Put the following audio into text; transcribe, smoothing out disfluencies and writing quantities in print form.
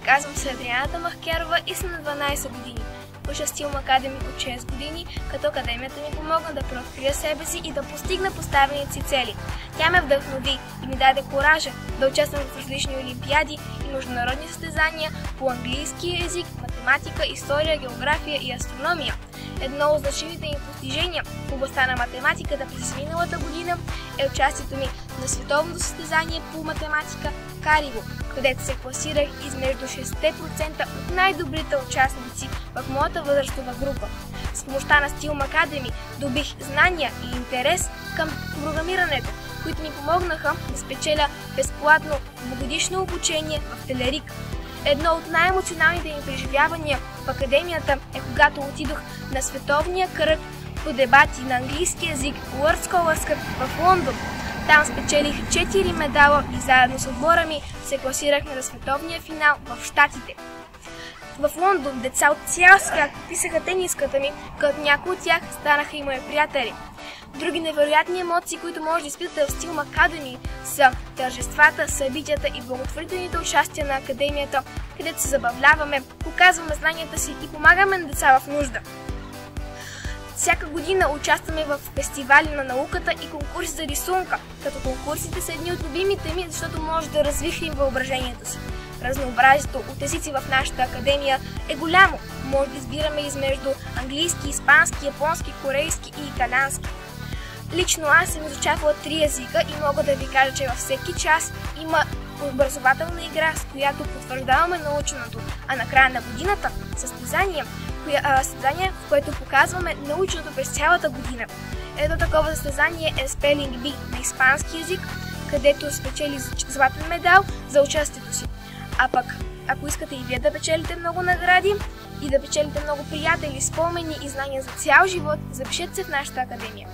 Казвам се Адриана Дамахкярова и съм на 12 години. Уча Stillm Academy от 6 години, като академията ми помогна да преоткрия себе си и да постигна поставените си цели. Тя ме вдъхнови и ми даде коража да участвам в различни олимпиади и международни състезания по английски език, математика, история, география и астрономия. Едно от значимите ми постижения в областта на математиката през миналата година е участието ми на световното състезание по математика Кариво, където се класирах измежду 6% от най-добрите участници в моята възрастова група. С помощта на Stillm Academy добих знания и интерес към програмирането, които ми помогнаха да спечеля безплатно двугодишно обучение в Телерик. Едно от най-емоционалните ми преживявания в академията е когато отидох на световния кръг по дебати на английски език World Scholars Cup в Лондон. Там спечелих 4 медала и заедно с отбора ми се класирахме на световния финал в Щатите. В Лондон деца от цял свят писаха тениската ми, като някои от тях станаха и мои приятели. Други невероятни емоции, които може да изпитате в Stillm Academy, са тържествата, събитията и благотворителните участия на академията, където се забавляваме, показваме знанията си и помагаме на деца в нужда. Всяка година участваме в фестивали на науката и конкурси за рисунка, като конкурсите са едни от любимите ми, защото може да развихрим въображението си. Разнообразието от езици в нашата академия е голямо. Може да избираме измежду английски, испански, японски, корейски и италиански. Лично аз съм изучавала 3 езика и мога да ви кажа, че във всеки час има образователна игра, с която потвърждаваме наученото, а на края на годината състезание, в което показваме наученото през цялата година. Едно такова състезание е Spelling Bee на испански език, където спечели златен медал за участието си. А пък, ако искате и вие да печелите много награди и да печелите много приятели, спомени и знания за цял живот, запишете се в нашата академия.